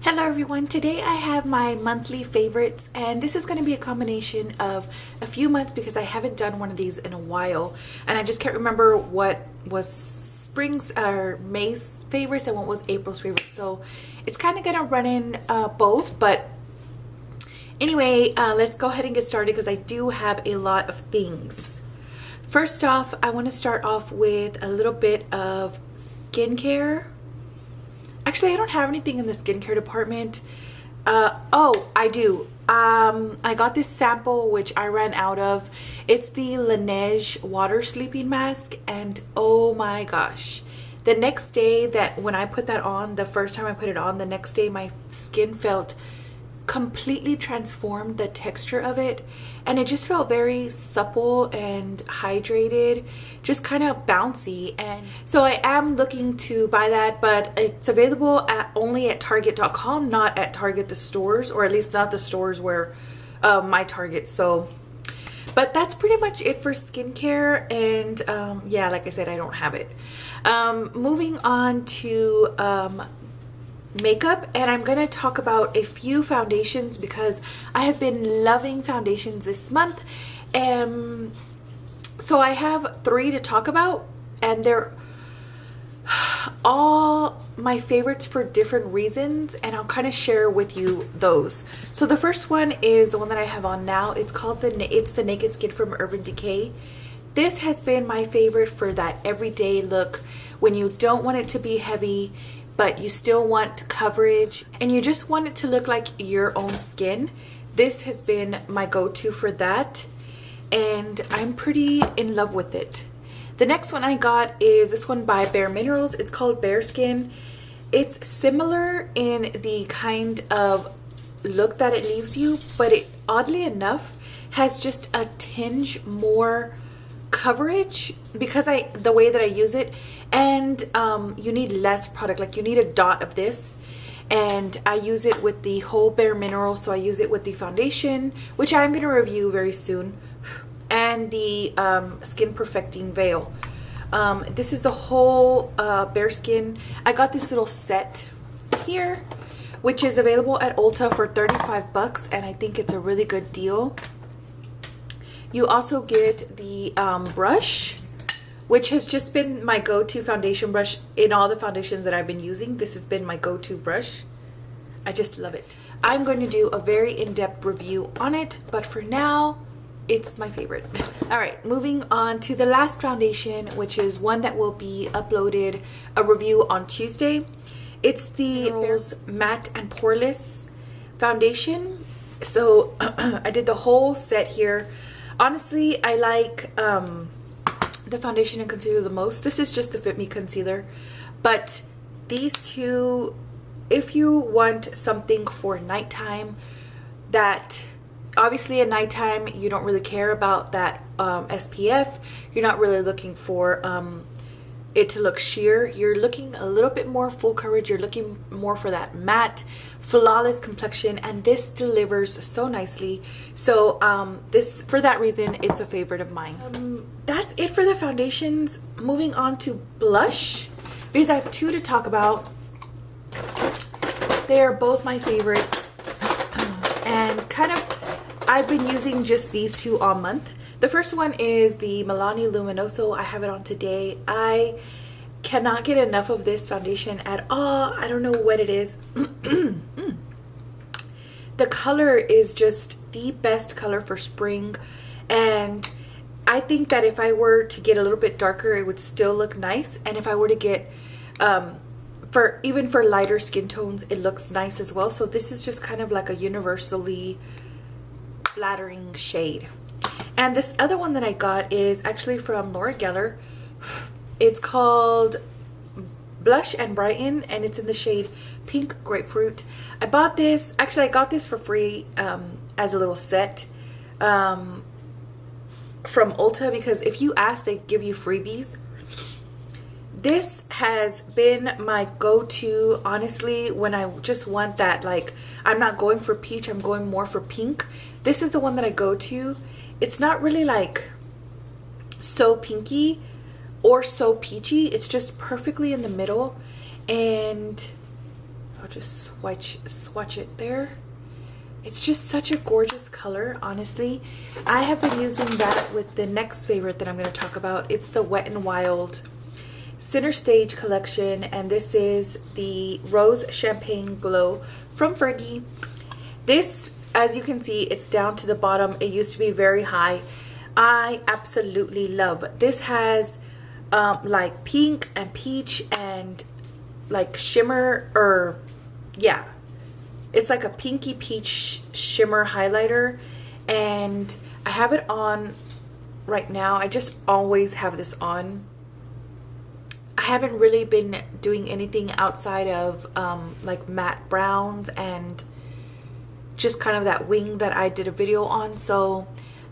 Hello everyone, today I have my monthly favorites and this is going to be a combination of a few months because I haven't done one of these in a while and I just can't remember what was spring's or May's favorites and what was April's favorites, so it's kind of going to run in both. But anyway, let's go ahead and get started because I do have a lot of things. First off, I want to start off with a little bit of skincare. Actually, I don't have anything in the skincare department. Oh, I do. I got this sample, which I ran out of. It's the Laneige water sleeping mask. And oh my gosh. The next day when I put that on, the first time I put it on, the next day my skin felt completely transformed, the texture of it, and it just felt very supple and hydrated, just kind of bouncy. And so I am looking to buy that, but it's available only at Target.com, not at Target the stores, or at least not the stores where my Target. So but that's pretty much it for skincare. And yeah, like I said, I don't have it. Moving on to makeup, and I'm going to talk about a few foundations because I have been loving foundations this month. So I have 3 to talk about, and they're all my favorites for different reasons, and I'll kind of share with you those. So the first one is the one that I have on now. It's called it's the Naked Skin from Urban Decay. This has been my favorite for that everyday look when you don't want it to be heavy but you still want coverage and you just want it to look like your own skin. This has been my go-to for that, and I'm pretty in love with it. The next one I got is this one by Bare Minerals. It's called Bare Skin. It's similar in the kind of look that it leaves you, but it oddly enough has just a tinge more coverage because the way that I use it. And you need less product, like you need a dot of this, and I use it with the whole Bare Minerals. So I use it with the foundation, which I'm going to review very soon, and the Skin Perfecting Veil. This is the whole Bare Skin. I got this little set here, which is available at Ulta for 35 bucks, and I think it's a really good deal. You also get the brush, which has just been my go-to foundation brush in all the foundations that I've been using. This has been my go-to brush. I just love it. I'm going to do a very in-depth review on it, but for now, it's my favorite. All right, moving on to the last foundation, which is one that will be uploaded a review on Tuesday. It's the Matte and Poreless foundation. So I did the whole set here. Honestly, I like the foundation and concealer the most. This is just the Fit Me concealer, but these two, if you want something for nighttime, that obviously at nighttime you don't really care about that SPF, you're not really looking for it to look sheer, you're looking a little bit more full coverage, you're looking more for that matte flawless complexion, and this delivers so nicely. So this, for that reason, it's a favorite of mine. That's it for the foundations. Moving on to blush, because I have 2 to talk about. They are both my favorites, and kind of I've been using just these 2 all month. The first one is the Milani Luminoso. I have it on today. I cannot get enough of this foundation at all. I don't know what it is. The color is just the best color for spring, and I think that if I were to get a little bit darker, it would still look nice. And if I were to get even for lighter skin tones, it looks nice as well. So this is just kind of like a universally flattering shade. And this other one that I got is actually from Laura Geller. It's called Blush and Brighten, and it's in the shade Pink Grapefruit. I bought this, actually I got this for free as a little set from Ulta, because if you ask, they give you freebies. This has been my go-to, honestly, when I just want that, like, I'm not going for peach, I'm going more for pink. This is the one that I go to. It's not really like so pinky or so peachy. It's just perfectly in the middle. And I'll just swatch it there. It's just such a gorgeous color, honestly. I have been using that with the next favorite that I'm going to talk about. It's the Wet n Wild Center Stage collection, and this is the Rose Champagne Glow from Fergie. This, as you can see, it's down to the bottom. It used to be very high. I absolutely love. This has like pink and peach and like shimmer, or yeah, it's like a pinky peach shimmer highlighter, and I have it on right now. I just always have this on. I haven't really been doing anything outside of like matte browns and just kind of that wing that I did a video on, so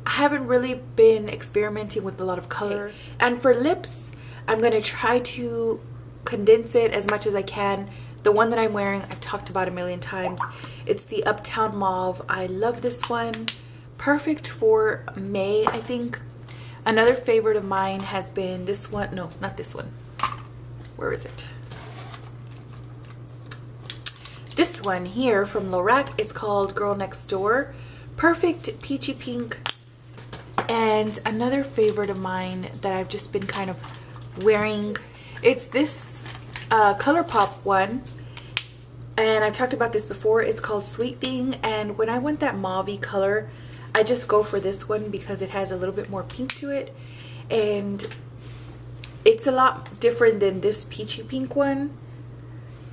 I haven't really been experimenting with a lot of color. And for lips, I'm going to try to condense it as much as I can. The one that I'm wearing, I've talked about a million times. It's the Uptown Mauve. I love this one. Perfect for May, I think. Another favorite of mine has been this one. No, not this one. Where is it? This one here from Lorac. It's called Girl Next Door. Perfect peachy pink. And another favorite of mine that I've just been kind of wearing, it's this ColourPop one, and I've talked about this before. It's called Sweet Thing, and when I want that mauve-y color, I just go for this one because it has a little bit more pink to it, and it's a lot different than this peachy pink one.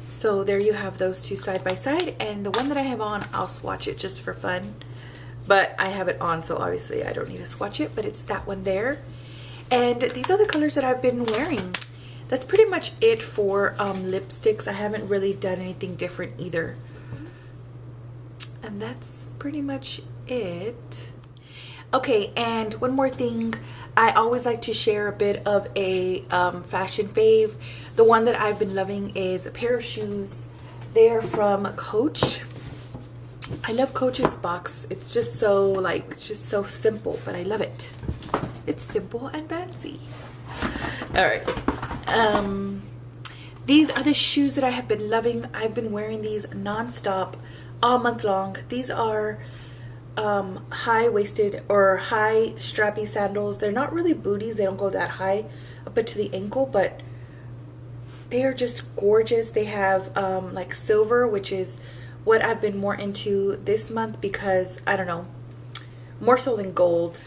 So there you have those two side by side, and the one that I have on, I'll swatch it just for fun, but I have it on, so obviously I don't need to swatch it, but it's that one there. And these are the colors that I've been wearing. That's pretty much it for lipsticks. I haven't really done anything different either. And that's pretty much it. Okay, and one more thing. I always like to share a bit of a fashion fave. The one that I've been loving is a pair of shoes. They're from Coach. I love Coach's box. It's just so like, just so simple, but I love it. It's simple and fancy. All right. These are the shoes that I have been loving. I've been wearing these non-stop all month long. These are high-waisted or high strappy sandals. They're not really booties. They don't go that high up to the ankle, but they are just gorgeous. They have like silver, which is what I've been more into this month because, I don't know, more so than gold.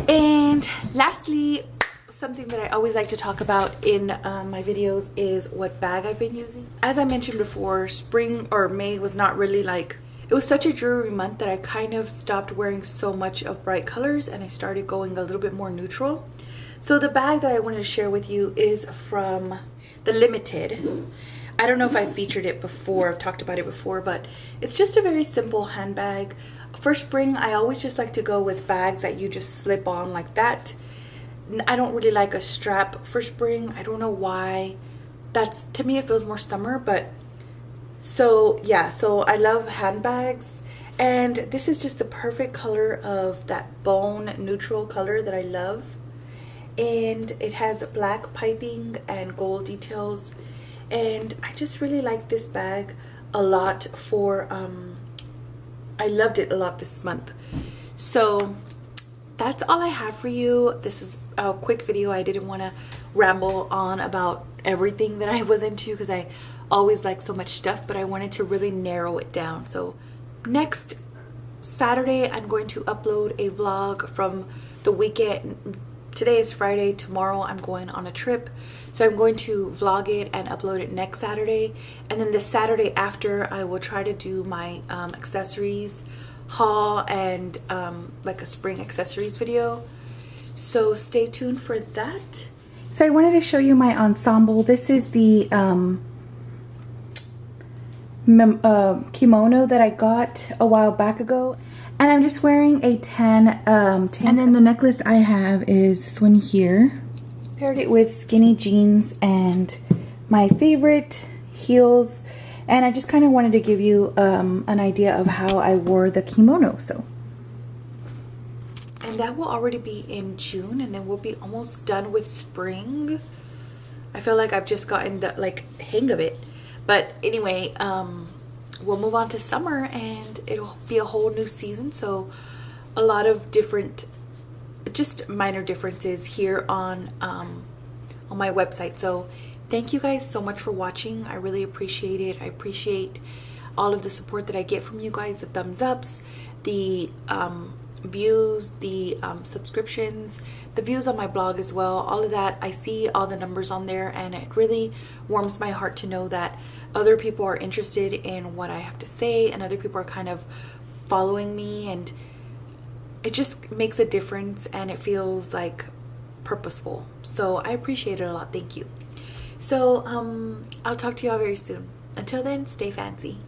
And lastly, something that I always like to talk about in my videos is what bag I've been using. As I mentioned before, spring or May was not really like, it was such a dreary month that I kind of stopped wearing so much of bright colors and I started going a little bit more neutral. So the bag that I wanted to share with you is from the Limited. I don't know if I featured it before, I've talked about it before, but it's just a very simple handbag. For spring, I always just like to go with bags that you just slip on like that. I don't really like a strap for spring. I don't know why. That's, to me, it feels more summer, but so yeah, so I love handbags. And this is just the perfect color of that bone neutral color that I love. And it has black piping and gold details. And I just really like this bag a lot for, I loved it a lot this month. So that's all I have for you. This is a quick video. I didn't want to ramble on about everything that I was into because I always like so much stuff, but I wanted to really narrow it down. So next Saturday, I'm going to upload a vlog from the weekend. Today is Friday. Tomorrow I'm going on a trip. So I'm going to vlog it and upload it next Saturday. And then the Saturday after, I will try to do my accessories haul and like a spring accessories video. So stay tuned for that. So I wanted to show you my ensemble. This is the kimono that I got a while back ago. And I'm just wearing a tan and then the necklace I have is this one here. Paired it with skinny jeans and my favorite heels, and I just kind of wanted to give you an idea of how I wore the kimono. So, and that will already be in June, and then we'll be almost done with spring. I feel like I've just gotten the hang of it. But anyway, we'll move on to summer and it'll be a whole new season. So a lot of different, just minor differences here on my website. So thank you guys so much for watching. I really appreciate it. I appreciate all of the support that I get from you guys, the thumbs ups, the views, the subscriptions, the views on my blog as well. All of that, I see all the numbers on there, and it really warms my heart to know that other people are interested in what I have to say, and other people are kind of following me, and it just makes a difference, and it feels like purposeful. So I appreciate it a lot. Thank you. So I'll talk to y'all very soon. Until then, stay fancy.